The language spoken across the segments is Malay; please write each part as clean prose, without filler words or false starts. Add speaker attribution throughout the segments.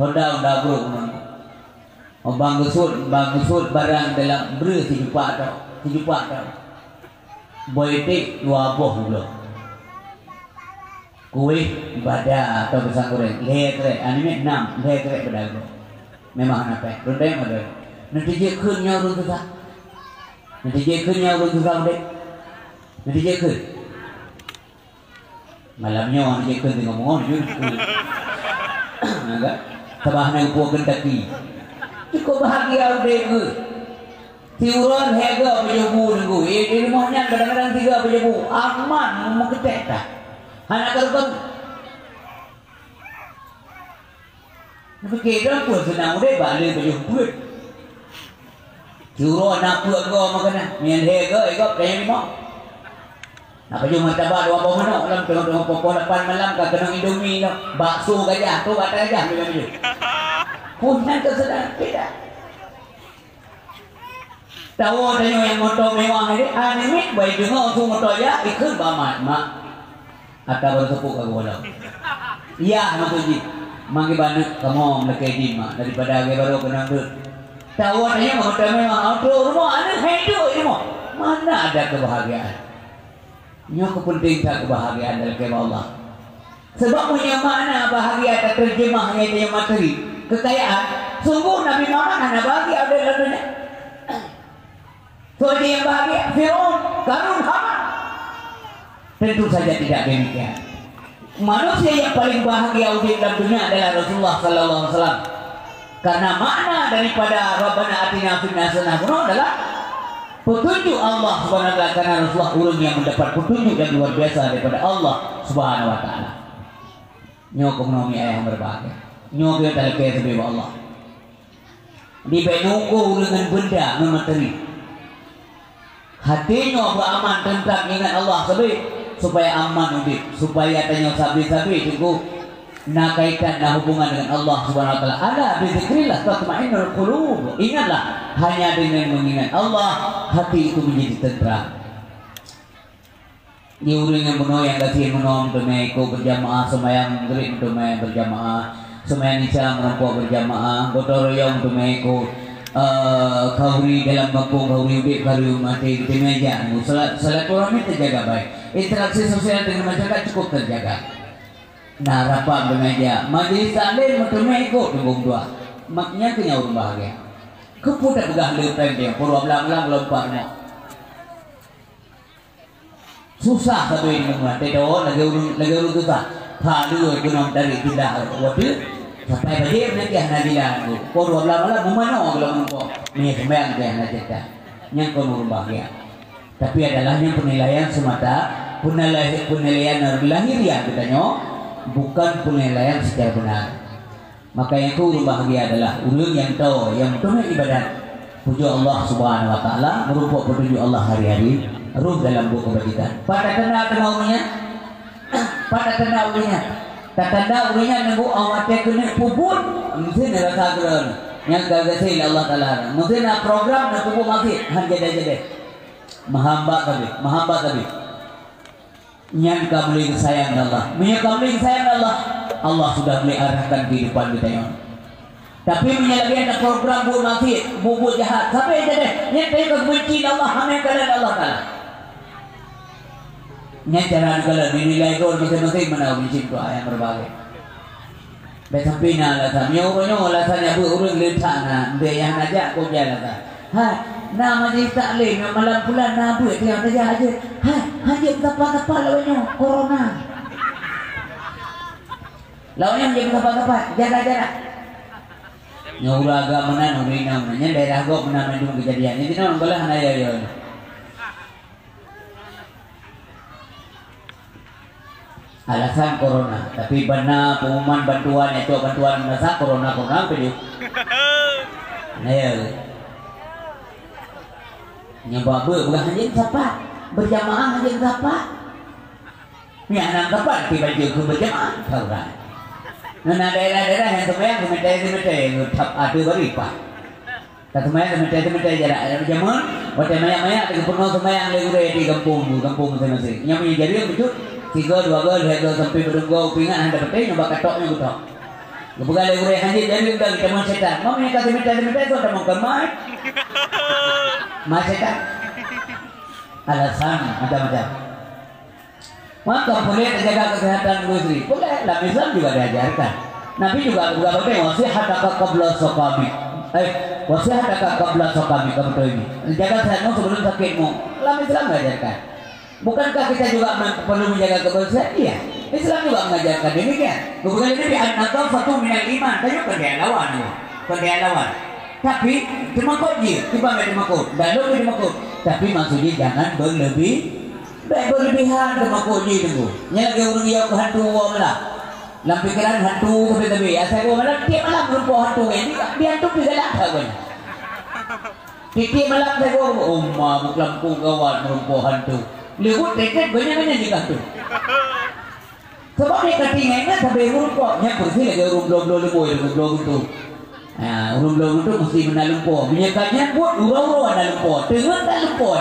Speaker 1: Honda bro bang gesut barang dalam ber si jupa tau boy tik 2 boh dulu kuih ibadah atau pisang goreng letre anime 6 letre pedagang memang apa rendeng ada nanti dia kenyang runtuh tak nanti dia kenyang runtuh tak dek nanti dia ke malamnya orang dia ke ngomong juga agak tabahna puak kentaki cukup bahagia dek ke tiuran hega pejabu nunggu di rumahnya kadang-kadang 3 pejabu aman mau ketek tak anak terbang tapi kira pun senang deh balik pejabu tiuran nak puak kau makan mian hega ikut kayak ni mau nak pejabu martabak 2 bawah mana dalam tengok pokok depan malam kau kena indomie lah bakso gajah tu kata gajah macam punya kesedang tidak tahu ada yang motor mewah ini anime baik juga untuk motor ya ikut bamat mak atau bersepuk ke bola iya mak tuji mangi banyak kamu lekai di mak daripada age baru kena tu tahu ada yang motor mewah auto rumah ada hidup ini mau mana ada kebahagiaan nyo kepentingan kebahagiaan dalam kema Allah sebab punya makna bahagia terjemahnya dia materi kekayaan sungguh Nabi Muhammad hanya bahagia ada dalam dunia so dia yang bahagia Fir'aun, Qarun, Haman tentu saja tidak demikian manusia yang paling bahagia di dalam dunia adalah Rasulullah SAW karena makna daripada Rabbana atina fid dunya hasanah adalah petunjuk Allah Subhanahu wa taala karena Rasulullah urang yang mendapat petunjuk yang luar biasa daripada Allah Subhanahu wa taala nyokong nomi ayah berbahagia nyokong talake sebab Allah di benunggu dengan benda materi hatinya beraman tentang ingat Allah supaya aman udik supaya tanya sabi-sabi cukup nak kaitan hubungan dengan Allah Subhanahu wa taala ala bizikrillah tatma'innul qulub ingatlah hanya dengan mengingat Allah hati itu menjadi tenteram ni urang yang benar yang kasih menom temeko berjamaah sembahyang maghrib temai berjamaah sembahyang isya merempok berjamaah gotong royong temeko kauri dalam kampung kauri ubik kauri mati di meja silaturahmi terjaga baik interaksi sosial dengan masyarakat cukup terjaga nah rapat di meja majlis taklim temai ikut tunggung 2 maknya kenyau bahagia kepudak begah lepeng dia purwa belang-belang lompatnya susah tapi ini memang tidak lagi urut tu tak padu ekonom dari tidak waktu sampai balik nanti hanya bilang kau 12 malam memano kalau engkau ni sembahyang dia hanya cerita yang kau bahagia tapi adalah yang penilaian semata penilaian lahiriah katanya bukan penilaian secara benar maka yang kau bahagia adalah ulun yang tahu yang betul ibadat puji Allah Subhanahu wa taala merupakan petunjuk Allah hari-hari ruh dalam buku kebajikan pada kena kenaunya pada kenaunya tak tanda urinya nunggu awak kena puput mesti nak rasa geran yang gagasi Allah taala mesti nak program nak puput masih hanya mahamba tadi yang kamu sayang Allah punya kamu sayang Allah sudah boleh arahkan kehidupan kita yang tapi menyelagi ada program buat masih bubut jahat sampai jadi yang kita benci Allah hanya kerana Allah taala nyajaran kalau dinilai kau masing-masing mana uji doa yang berbagai. Besampai nak alasan, nyawa alasan yang berurang letak nak, dia yang najak kau jalan tak. Hai, nama majlis taklim yang malam bulan nak buat dia saja aja. Hai, hanya apa-apa lawannya corona. Lawannya menjadi apa-apa, jaga-jaga. Nyawa agak mana namanya daerah gua mana mendung kejadian. Ini orang belah naya. Alasan corona tapi benar pengumuman bantuan itu bantuan masa corona pergi nyoba bukan hanya siapa berjamaah hanya siapa ni anak dapat di baju ke berjamaah tahu kan nah daerah-daerah yang sembahyang sementai ada berlipat tak sembahyang sementai jarak berjamaah macam maya dengan penuh sembahyang lagi di kampung masing-masing yang menjadi betul 3, 2, 3 sampai berdua upingan anda betul nyoba katoknya betul Kebuka gure haji jadi udah kita mau setan. Mau menikah minta itu ada mau kemai. Mas setan. Alasan macam-macam. Maka boleh terjaga kesehatan istri. Boleh. Dalam Islam juga diajarkan. Nabi juga berkata wasihataka qabla saqami. Wasihataka qabla saqami kamu tahu ini. Jaga sehatmu sebelum sakitmu. Dalam Islam diajarkan. Bukankah kita juga perlu menjaga kebersihan? Iya. Islam juga mengajarkan demikian. Bukan ini an-nadhafatu minal iman. Tanya pendek lawan. Tapi cuma koji, tiba cuma kod. Dalam cuma kod. Tapi maksudnya jangan berlebihan cuma koji itu. Nya lagi orang yang hantu malah. Dalam pikiran hantu tapi asal gua malah tiap malam rumpuh hantu ini. Dia hantu juga lah kan. Tiap malam saya gua umma lampu gawat rumpuh hantu. Lihat dekat banyak juga tu. Sebab ni ketinggiannya sampai rumputnya bersih lagi belum itu. Nah, belum itu mesti benar lumpur. Minyaknya buat urau-urau ada lumpur, tengah tak lumpur.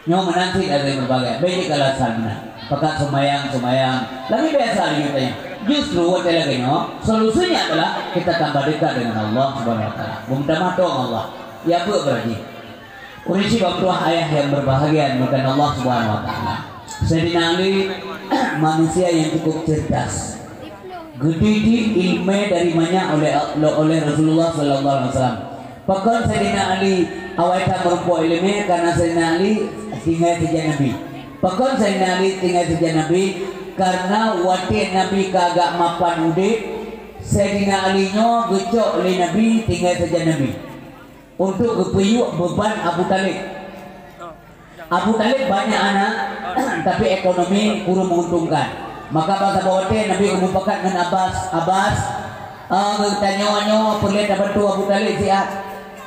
Speaker 1: Nyawa menanti ada berbagai. Baik kalau sana, pakat semayang. Lagi biasa lagi tanya. Justru waktu lagi solusinya adalah kita tambah dekat dengan Allah Subhanahu Wa Taala. Minta maaf Allah. Ya bu berarti. Urisi waktu ayah yang berbahagia bukan Allah Subhanahu Wa Taala. Sayyidina Ali manusia yang cukup cerdas, gede di ilmu dari mana oleh Rasulullah Sallallahu Alaihi Wasallam. Bahkan Sayyidina Ali awalnya merempuh ilmu karena Sayyidina Ali tinggal saja Nabi. Bahkan Sayyidina Ali tinggal saja Nabi karena waktu Nabi kagak mapan ude, Sayyidina Ali nyo gecok oleh Nabi tinggal saja Nabi untuk kepuyuk beban Abu Talib. Abu Talib banyak anak, tapi ekonomi kurang menguntungkan. Maka bahasa bawatnya Nabi mengumpulkan dengan Abbas, tanya-tanya perlu dapat tu Abu Talib sihat.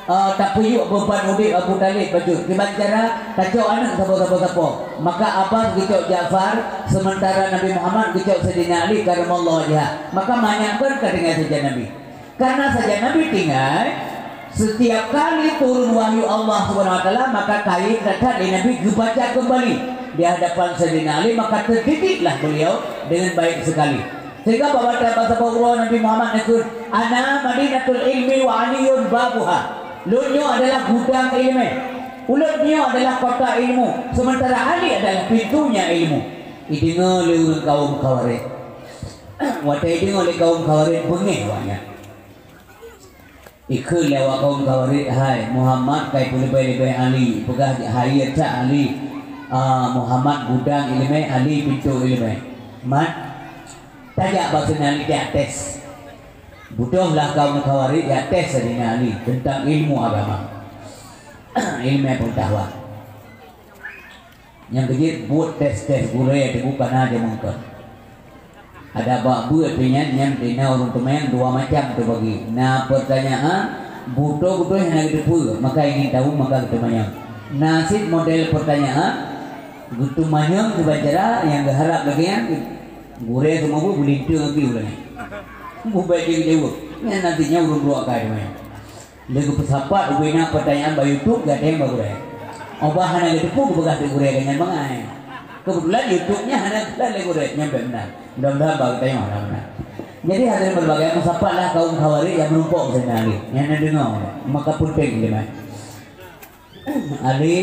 Speaker 1: Tapi yuk beban udik Abu Talib baju. Gimana cara kacau anak siapa. Maka Abbas kacau Ja'far, sementara Nabi Muhammad kacau Sayyidina Ali karamallahu wajhah. Maka manyakkan dengan saja Nabi. Karena saja Nabi tinggal. Setiap kali turun wahyu Allah Subhanahu Wa Taala maka kain datang dari Nabi dibaca kembali di hadapan Sayyidina Ali, maka terdidiklah beliau dengan baik sekali. Sehingga bahwa bahasa Allah Nabi Muhammad itu ana madinatul ilmi wa aliyun babuha. Lunyo adalah gudang ilmu, ulutnya adalah kota ilmu, sementara Ali adalah pintunya ilmu. Idingo oleh kaum Khawarij. Wata idingo oleh kaum Khawarij bengih banyak. Ikut lewat kaum Khawarij, hai Muhammad kai lebih Ali, pegah hayat cak Ali, Muhammad gudang ilmu, Ali pintu ilmu. Mat, tajak bahasa Ali di atas. Butuhlah kaum Khawarij di atas Sayyidina Ali tentang ilmu agama, ilmu pengetahuan. Yang kecil buat tes guru itu bukan aja mungkin. Ada buat penyan yang dina orang teman dua macam tu bagi. Nah pertanyaan butuh yang lagi depu, maka ingin tahu maka kita manyang. Nasib model pertanyaan gitu manyang kebacara yang berharap lagi yang gure semua bu boleh tu lagi ulangnya. Bubai dia jauh. Ini nantinya urut dua kali manyang. Lagu pesapat ubina pertanyaan bayu YouTube gak ada yang bagure. Obah hana depu bekas gure ganyan bangai. Kebetulan YouTube-nya hanya kita gure nyampe benar. Mudah-mudahan bagus tengok benar. Jadi hadirin berbagai musafah kaum Khawarij yang menumpuk Sayyidina Ali. Yang nak dengar maka penting dia. Ali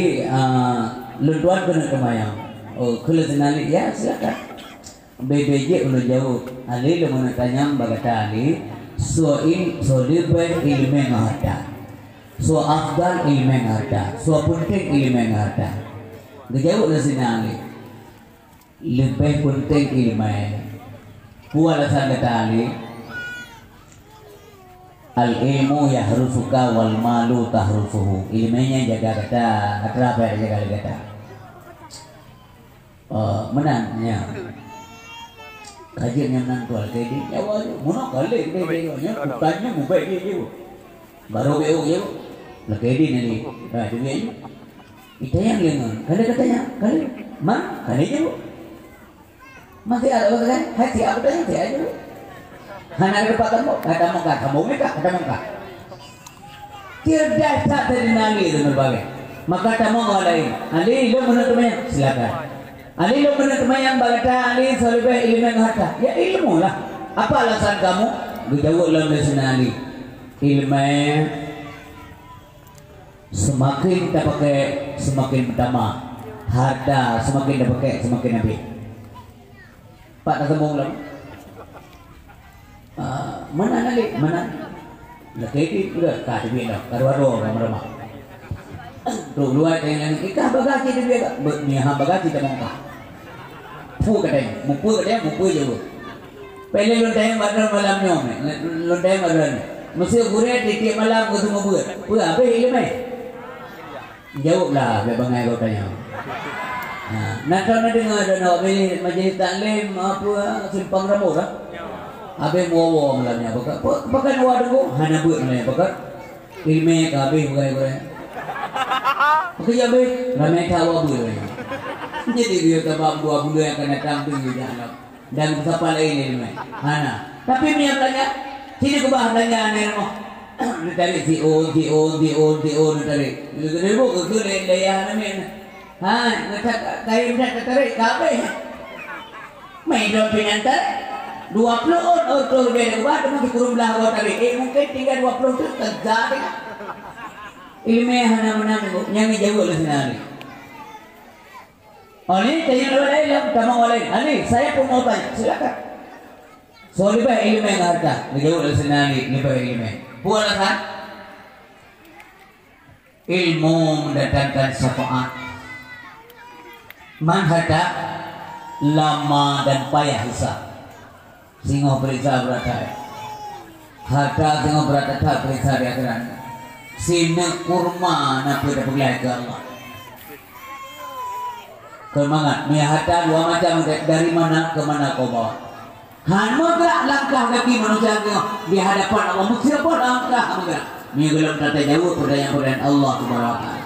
Speaker 1: luntuan kena kemayang. Oh, kalau Sayyidina Ali ya silakan. BBJ ulun jauh. Ali lu nak tanya bagata Ali, su'il solibah ilmu ngada. Su afdal ilmu ngada. Su penting ilmu ngada. Dijauh dari Sayyidina Ali. Lebih penting ilmu. Pualasan kata Ali, al ilmu yahrusuka wal malu tahrusuhu. Ilmunya jaga kata, apa yang jaga kata. Menangnya. Kajian yang menang tual kedi, ya wajib. Mana kali kedi, tanya mubah dia. Baru dia, lekedi nanti. Nah juga itu. Itu yang lengan. Kali katanya, kali, kali je. Masih ada kan? Hati apa tanya dia aja. Hanya ada kata kamu mereka. Tidak tak Sayyidina Ali itu berbagai. Maka kamu ngalahin. Ali lu menurutnya silakan. Ali lu menurutnya yang bagata Ali solibah ilmu harta. Ya ilmu lah. Apa alasan kamu? Dijawab dalam senani. Ilmu semakin kita pakai semakin pertama. Harta semakin kita pakai semakin habis. Pak tak sembung lagi. Mana nanti? Mana? Lagi udah kasih duit dah. Karu-karu ramah-ramah. Tuh luar yang ikah bagasi dia juga. Niha bagasi tak mungkah. Pu katanya, mupu je. Pele lonteng badar malamnya, lonteng badar. Mesti gurih tiap malam ke semua buat. Buat apa ilmu? Jawablah, bebangai kau tanya. Nah, nak dengar ada nak majlis taklim apa simpang rambut lah. Abe mau malamnya pakai wadah ko hana buat malamnya pakai ilmu ka abe bukan pakai abe ramai tahu buat jadi dia kebab 2 bulan yang akan datang tu dia dan siapa lain ilmu hana tapi punya tanya sini ke bah tanya ane mo dari si on dari buku tu daya namen kayak dah tarik kabe main dua penyantar 20 orang dia buat mungkin kurang belah awak tadi mungkin tinggal 20 tu terjadi ilmu hana mana yang jauh lah senari ini tanya dua lain yang sama lain ini saya pun mau tanya silakan soal lebih ilmu yang harta jauh lah senari lebih ilmu buat alasan ilmu mendatangkan syafaat man harta lama dan payah hisab singo periksa berata harta singo berata tak periksa di akhirat sini kurma nak pada pergi ke Allah kemangat ni harta 2 macam dari mana ke mana kau bawa hanya gerak langkah kaki manusia di hadapan Allah mesti apa langkah mereka ni belum tata jauh pertanyaan Allah subhanahu wa ta'ala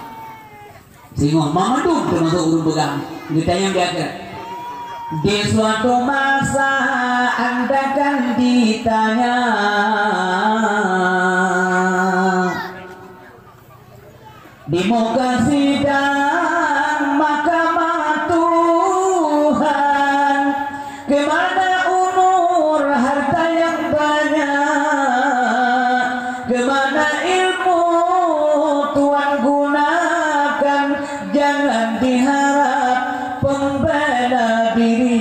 Speaker 1: singo mama tu termasuk urun pegang ditanya di akhirat di suatu masa Anda kan ditanya di muka sidang mahkamah Tuhan kemana umur harta yang banyak kemana ilmu Tuhan gunakan jangan diharap pembela diri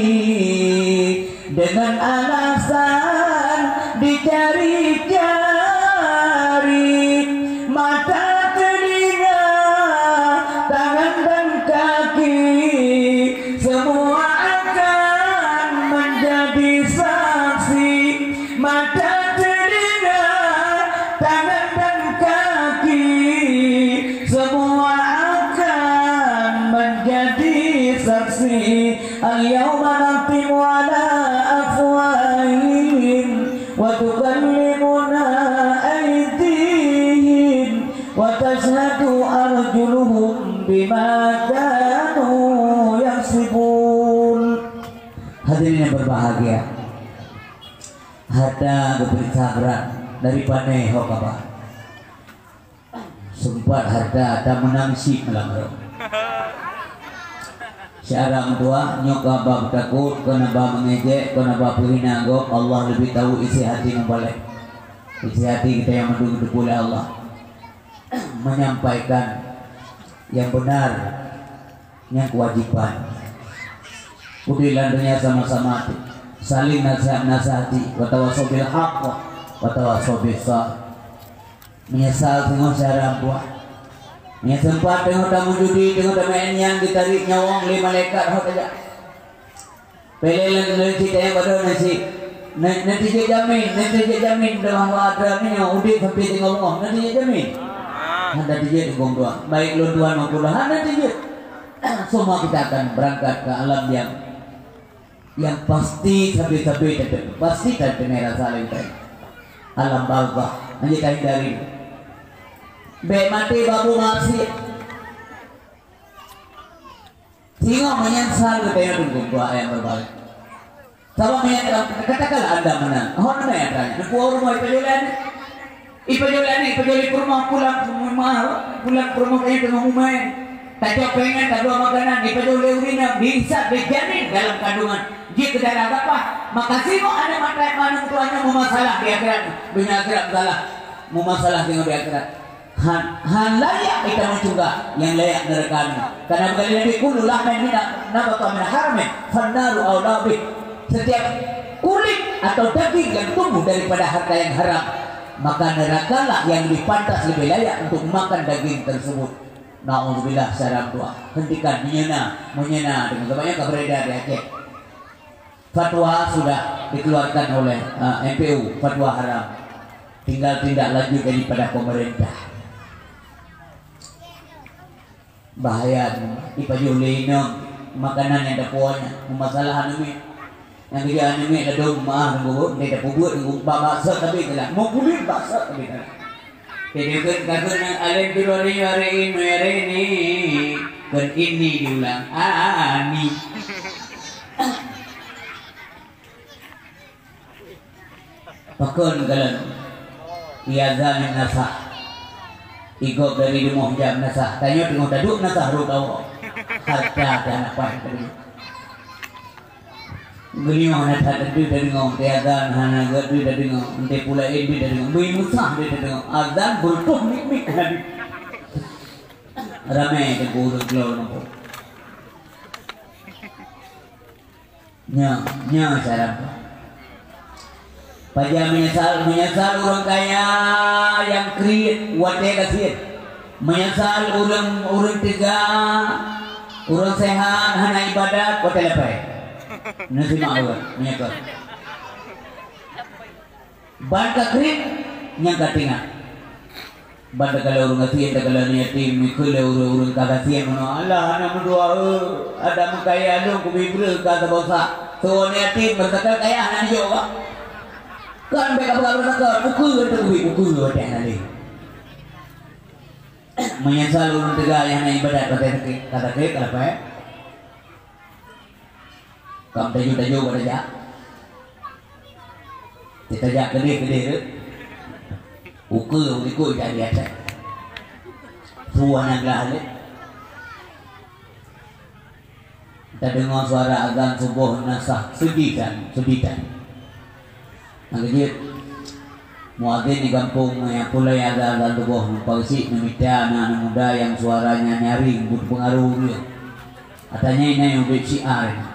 Speaker 1: dengan alasan dicari-cari mata telinga tangan dan kaki semua akan menjadi saksi mata telinga tangan dan kaki semua akan menjadi saksi al-yawma nantimu ala afwahihim wa tukallimuna aydihim wa tashhadu arjuluhum bima kanu yaksibun. Hadirin yang berbahagia, harta berperiksa berat dari panai hokabah sempat harta tak menangsi malam Syarang tua nyok abah takut kena bah mengejek kena bah perhina gop Allah lebih tahu isi hati membalik isi hati kita yang mendukung oleh Allah menyampaikan yang benar yang kewajiban udilan dunia sama-sama saling nasihati wa tawassaw bil haqq wa tawassaw bis sabr menyesal tengok syarang tua yang sempat tengok tamu judi, tengok tamu yang ditarik nyawang 5 malaikat hot aja. Pelelan cerita yang pada nanti dia jamin dalam ada ni yang udik sampai tengok Allah nanti dia jamin. Ada dia di gong dua. Baik lu tuan maupun nanti dia. Semua kita akan berangkat ke alam yang pasti sampai pasti dan penera saling alam barzakh. Nanti kita hindari. Baik mati babu maksiat sehingga menyesal kita tunggu doa yang berbalik sama menyesal katakanlah anda menang apa yang tanya pulang rumah ipajolan kurma pulang ke rumah kayak tengah rumah Tajok pengen kedua makanan dipeduliuri bisa dijamin dalam kandungan. Jika tidak apa makasih kok ada mata mana tuanya mau masalah di akhirat, dunia akhirat salah, mau masalah dengan di akhirat. Han layak kita mencoba yang layak neraka. Karena begini Nabi kullu lahmin nabata min haramin fannaru aula bih. Setiap kulit atau daging yang tumbuh daripada harta yang haram, maka nerakalah yang lebih pantas lebih layak untuk makan daging tersebut. Na'udzubillah secara doa. Hentikan menyena dengan kebanyakan beredar di Aceh. Fatwa sudah dikeluarkan oleh MPU, fatwa haram. Tinggal tindak lanjut daripada pemerintah. Bahaya ipajulino makanan yang ada puanya, masalah ini. Yang dia ini ada rumah nunggu, dia ada pubut nunggu bakso tapi tidak mau kulit bakso tapi tidak. Jadi kan yang alem di luar hari ini kan ini diulang ani. Pakon kalan iazan nasah. Igok dari rumah jam nasah. Tanya tengok duduk nasah ru tahu. Harta dan apa tadi. Geliau nak tadi dari ngom tiada hana gadu dari ngom ente pula ini dari ngom bui musah dari ngom azan bertuh mik hari ramai ke buruk keluar nampu nya cara pajak menyesal orang kaya yang kredit wate kasih menyesal orang tiga orang sehat hana ibadat wate lepai nasi makan menyekor bangka krim yang katingan bangka kalau urung kasihan kalau niatim mikul urung kasihan mana Allah anak mendoa ada mengkaya lu kubibru kata bosa so niatim bertakal kaya anak juga kan mereka bertakal pukul pukul ada nanti menyesal urung tiga yang ibadat kata apa ya kamu tajuk pada jak, kita jak gede, ukur jadi ada, tuan yang lahir, kita dengar suara azan subuh nasah suditan, angkut muadzin di kampung yang pula yang azan subuh pagi meminta anak muda yang suaranya nyaring berpengaruh dia, katanya ini yang bersiar.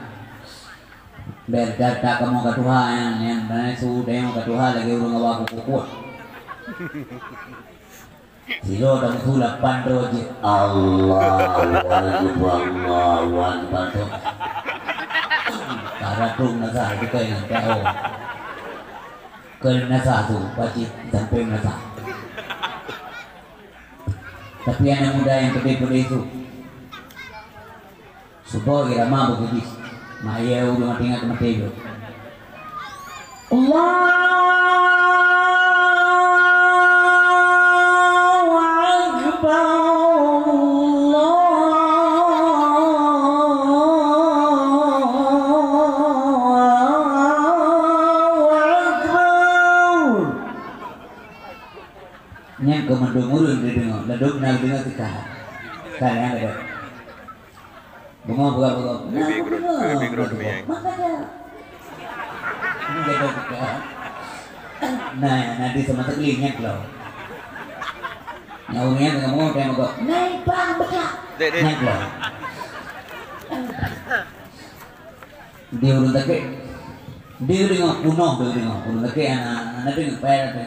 Speaker 1: Berkata kamu ke Tuhan yang mana sudah yang ke Tuhan lagi urung awak kukuh. Silo dan sulap pandoji Allahu Akbar. Karatung nasa itu kayak kau. Kel nasa tu pasti sampai nasa. Tapi anak muda yang gede-gede itu, subuh kira mah begitu. Maya udah mati nggak mati itu. Allahu Akbar, Allahu Akbar. Yang kemendungurun didengar, leduk nak dengar kita. Kalian ada. Bunga. Nah, nanti sama telinga loh. Nyawanya dengan ngomong kayak mau naik bang betul. Naik loh. Dia urut take. Dia dengan punoh urut take anak dengan payah take.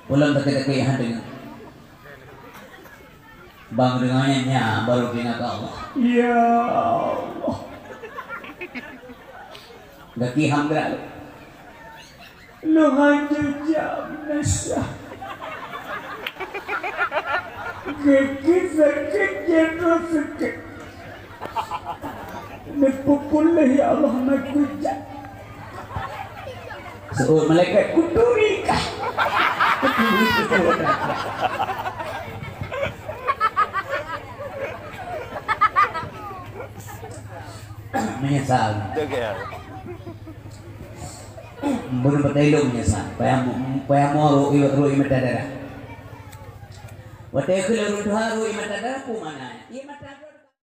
Speaker 1: Pulang take hantu. Bang dengannya baru kena kau. Ya Allah. Gaki hamdra. Lu hancur jam nasah. Gaki sakit jatuh sakit. Nepupullah ya Allah makujak. Seorang malaikat kudurikah. Menyesal. Belum bertelu menyesal. Payah mau ru'i medadara. Wate khilurun haru imata da kumana. Imata